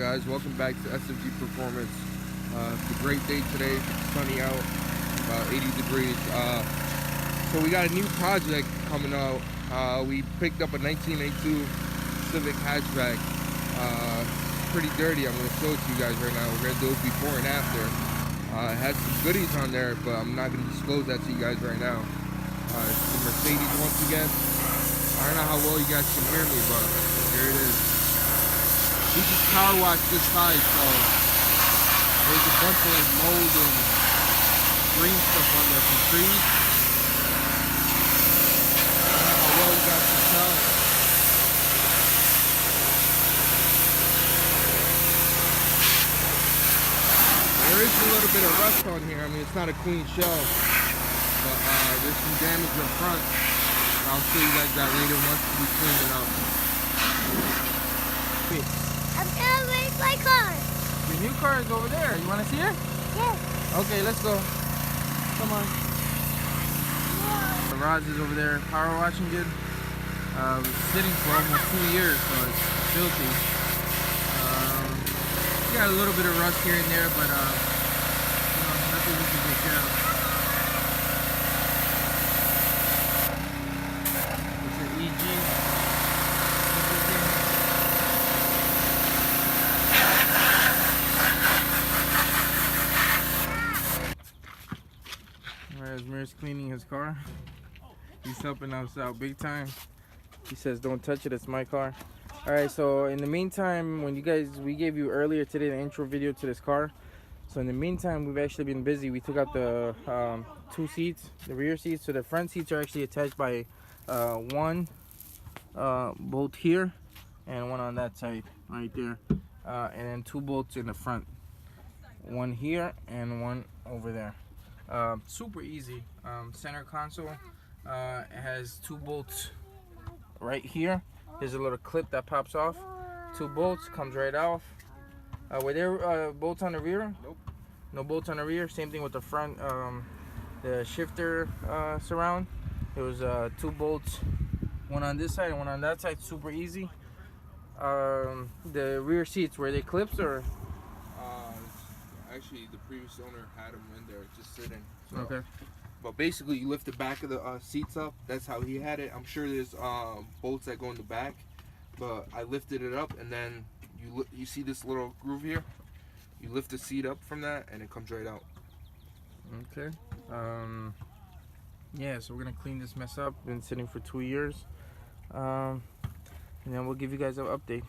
guys? Welcome back to SMG Performance. It's a great day today. It's sunny out, about 80 degrees. So we got a new project coming out. We picked up a 1982 Civic hatchback. It's pretty dirty. I'm going to show it to you guys right now. We're going to do it before and after. It has some goodies on there, but I'm not going to disclose that to you guys right now. It's the Mercedes once again. I don't know how well you guys can hear me, but here it is. We just power washed this side, so there's a bunch of like mold and green stuff on there from trees. I don't know how well you guys can tell. There is a little bit of rust on here. I mean, it's not a clean shell, but there's some damage up front. I'll show you guys that later once we clean it up. I'm gonna race my car. Your new car is over there. You want to see it? Yes. Okay, let's go. Come on. Yeah. The rods is over there, power washing good. It was sitting for almost 2 years, so it's filthy. Got a little bit of rust here and there, but nothing we can take care of. It's an EG. Alright, Amir's cleaning his car. He's helping us out big time. He says, "Don't touch it, it's my car." Alright, so in the meantime, we gave you earlier today the intro video to this car. So in the meantime, we've actually been busy. We took out the two seats, the rear seats. So the front seats are actually attached by one bolt here and one on that side right there, and then two bolts in the front, one here and one over there. Super easy. Center console, it has two bolts right here. There's a little clip that pops off. Two bolts, comes right off. Were there bolts on the rear? Nope. No bolts on the rear. Same thing with the front, the shifter surround. There was two bolts, one on this side and one on that side. Super easy. The rear seats, were they clips or? Actually, the previous owner had them in there just sitting. So. Okay. But basically, you lift the back of the seats up. That's how he had it. I'm sure there's bolts that go in the back, but I lifted it up, and then you see this little groove here. You lift the seat up from that, and it comes right out. Okay. Yeah. So we're gonna clean this mess up. Been sitting for 2 years, and then we'll give you guys an update.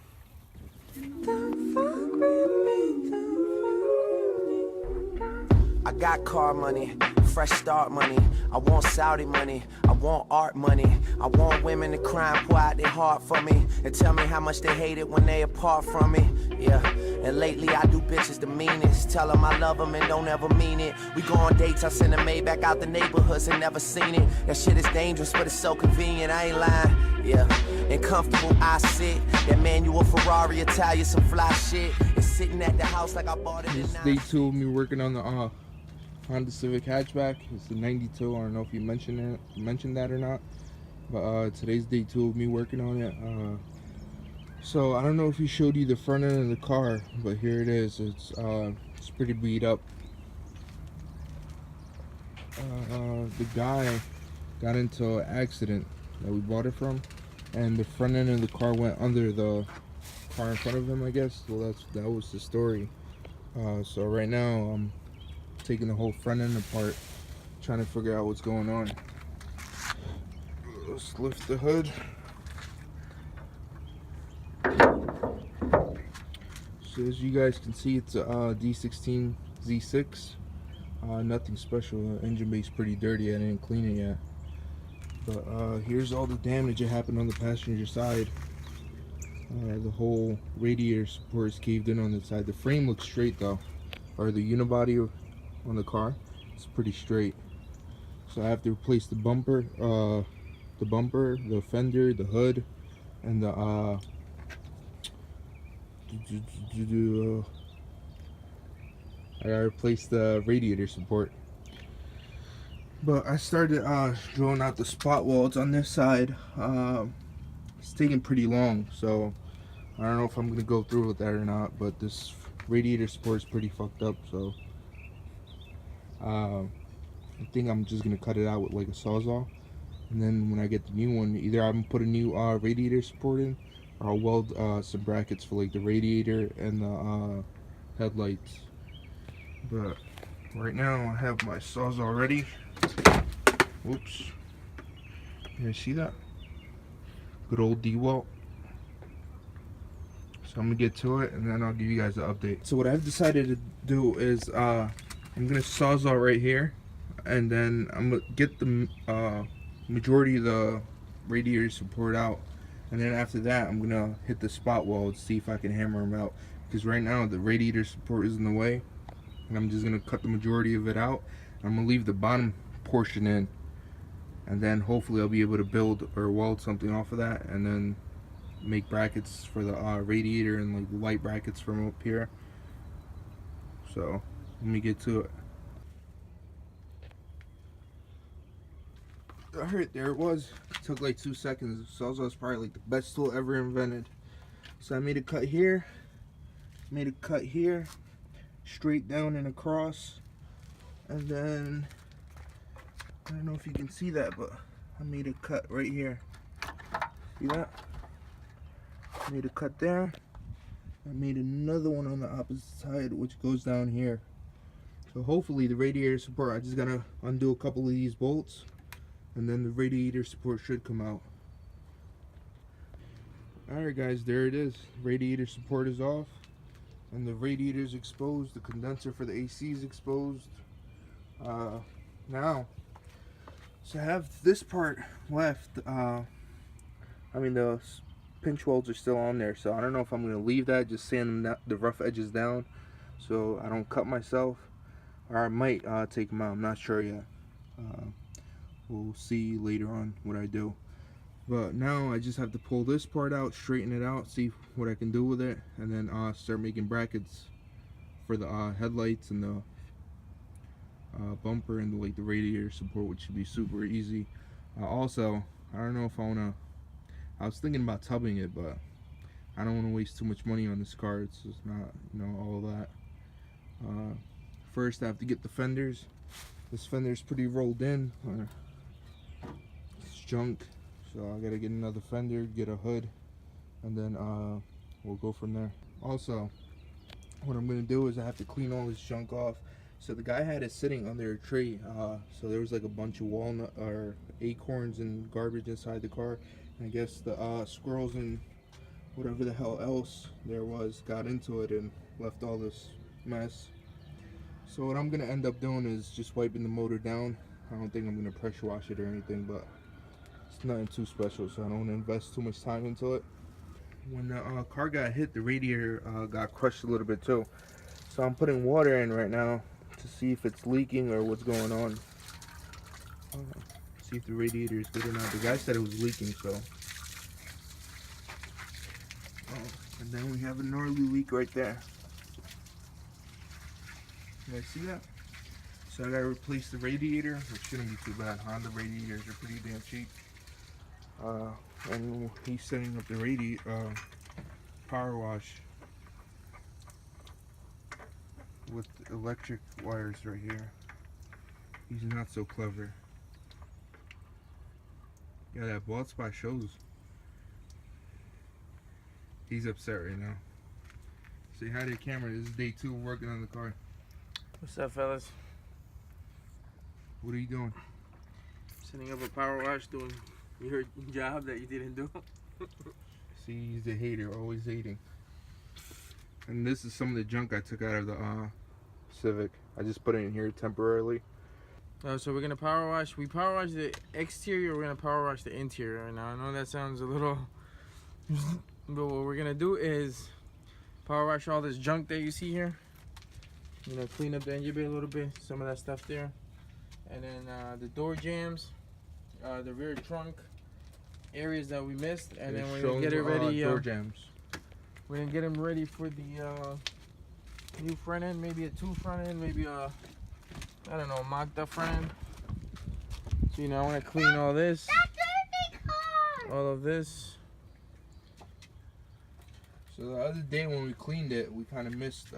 I got car money, fresh start money. I want Saudi money, I want art money. I want women to cry and pour out their heart for me and tell me how much they hate it when they apart from me. Yeah, and lately I do bitches the meanest. Tell them I love them and don't ever mean it. We go on dates, I send a Maybach out the neighborhoods and never seen it. That shit is dangerous, but it's so convenient, I ain't lying. Yeah, and comfortable I sit. That manual Ferrari, Italian, some fly shit. It's sitting at the house like I bought it. This is day 2 of me working on the Honda Civic hatchback. It's the 92. I don't know if you mentioned that or not, but today's day 2 of me working on it. So I don't know if he showed you the front end of the car, but here it is. It's pretty beat up. The guy got into an accident that we bought it from, and the front end of the car went under the car in front of him, I guess. So that was the story. So right now I'm taking the whole front end apart, trying to figure out what's going on. Let's lift the hood. So as you guys can see, it's a D16 Z6. Nothing special. The engine bay's pretty dirty. I didn't clean it yet. But here's all the damage that happened on the passenger side. The whole radiator support is caved in on the side. The frame looks straight though, or the unibody on the car, it's pretty straight. So I have to replace the bumper, the fender, the hood, and the I gotta replace the radiator support. But I started drilling out the spot welds on this side. It's taking pretty long, so I don't know if I'm gonna go through with that or not, but this radiator support is pretty fucked up, so I think I'm just gonna cut it out with like a sawzall, and then when I get the new one, either I'm gonna put a new radiator support in, or I'll weld some brackets for like the radiator and the headlights. But right now I have my sawzall ready. Whoops. You guys see that? Good old DeWalt. So I'm gonna get to it and then I'll give you guys an update. So what I've decided to do is I'm gonna sawzall right here, and then I'm gonna get the majority of the radiator support out, and then after that I'm gonna hit the spot weld, see if I can hammer them out, because right now the radiator support is in the way, and I'm just gonna cut the majority of it out. I'm gonna leave the bottom portion in, and then hopefully I'll be able to build or weld something off of that, and then make brackets for the radiator and like light brackets from up here. So let me get to it. Alright, there it was. It took like 2 seconds. Sawzall is probably like the best tool ever invented. So I made a cut here, made a cut here, straight down and across, and then I don't know if you can see that, but I made a cut right here. See that? I made a cut there. I made another one on the opposite side, which goes down here. So hopefully the radiator support, I just gotta undo a couple of these bolts, and then the radiator support should come out. Alright guys, there it is. Radiator support is off, and the radiator is exposed. The condenser for the AC is exposed. Now, so I have this part left. I mean, the pinch welds are still on there, so I don't know if I'm going to leave that, just sand them the rough edges down so I don't cut myself, or I might take them out. I'm not sure yet. We'll see later on what I do. But now I just have to pull this part out, straighten it out, see what I can do with it, and then start making brackets for the headlights and the bumper and like the radiator support, which should be super easy. Also, I don't know if I was thinking about tubbing it, but I don't want to waste too much money on this car. It's just not, you know, all of that. First I have to get the fenders. This fender's pretty rolled in. It's junk, so I gotta get another fender, get a hood, and then we'll go from there. Also, what I'm gonna do is I have to clean all this junk off. So the guy had it sitting under a tree, so there was like a bunch of walnut or acorns and garbage inside the car. And I guess the squirrels and whatever the hell else there was got into it and left all this mess. So what I'm gonna end up doing is just wiping the motor down. I don't think I'm gonna pressure wash it or anything, but it's nothing too special, so I don't want to invest too much time into it. When the car got hit, the radiator got crushed a little bit too. So I'm putting water in right now to see if it's leaking or what's going on. See if the radiator is good or not. The guy said it was leaking, so. And then we have a gnarly leak right there. You guys see that? So I gotta replace the radiator, which shouldn't be too bad. Honda radiators are pretty damn cheap. And he's setting up the power wash with electric wires right here. He's not so clever. Yeah, that bald spot shows. He's upset right now. Say hi to the camera. This is day 2 working on the car. What's up, fellas? What are you doing? Setting up a power wash, doing your job that you didn't do. See, he's a hater, always hating. And this is some of the junk I took out of the Civic. I just put it in here temporarily. So we're gonna power wash. We power wash the exterior. We're gonna power wash the interior right now. I know that sounds a little, but what we're gonna do is power wash all this junk that you see here. You know, clean up the engine bay a little bit, some of that stuff there, and then the door jams, the rear trunk areas that we missed, and then we're gonna get it ready. Door jams. We're gonna get them ready for the new front end, maybe a 2 front end, maybe a, I don't know, mocked up front end. So, you know, I want to clean all this, all of this. So the other day when we cleaned it, we kind of missed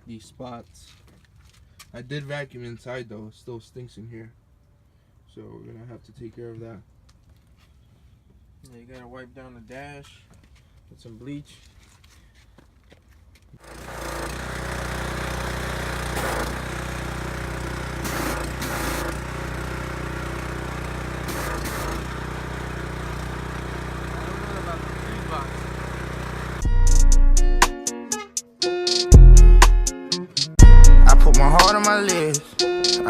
these spots. I did vacuum inside though, it still stinks in here. So we're gonna have to take care of that. Yeah, you gotta wipe down the dash with some bleach. I put my heart on my lips,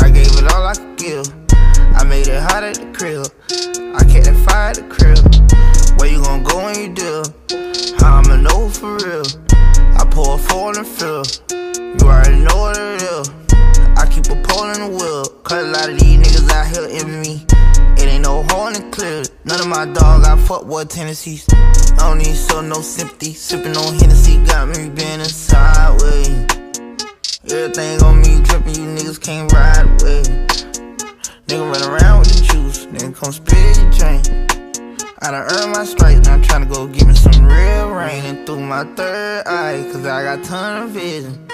I gave it all I could give. I made it hot at the crib, I kept that fire at the crib. Where you gon' go when you do? How I'ma know for real? I pour a 4 in the field, you already know what it is. I keep a pole in the wheel, cause a lot of these niggas out here envy me. It ain't no hole in the clear, none of my dog got fuckboy tendencies. I don't need show no sympathy, sippin' on Hennessy got me bending sideways. Everything on me drippin', you niggas can't ride away. Nigga run around with the juice, nigga come spit your drink. I done earned my stripes, now I'm tryna go give me some real rain. And through my third eye, cause I got ton of vision.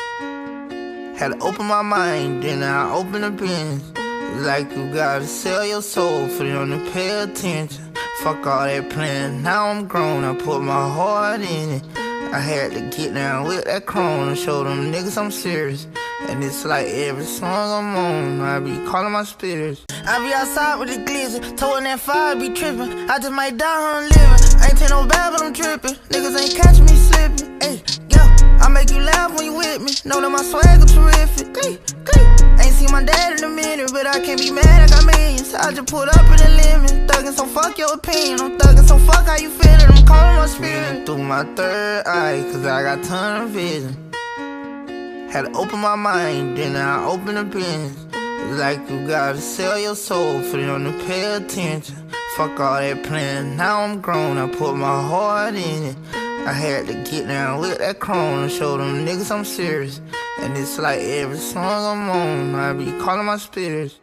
Had to open my mind, then I open the business. It's like you gotta sell your soul for them to pay attention. Fuck all that plan, now I'm grown, I put my heart in it. I had to get down with that chrome and show them niggas I'm serious. And it's like every song I'm on, I be calling my spirits. I be outside with the glizzy, towing that fire, be trippin'. I just might die on living. I ain't take no bad, but I'm trippin'. Niggas ain't catching me slippin'. Hey, yeah, I make you laugh when you with me. Know that my swagger terrific. Ain't seen my dad in a minute, but I can't be mad, I got millions. I just put up in the limit. Thuggin', so fuck your opinion. I'm thuggin', so fuck how you feelin'. I'm calling my spirit through my third eye, cause I got ton of vision. Had to open my mind, then I open the business. It's like you gotta sell your soul for them to pay attention. Fuck all that plan, now I'm grown, I put my heart in it. I had to get down with that chrome and show them niggas I'm serious. And it's like every song I'm on, I be calling my spirits.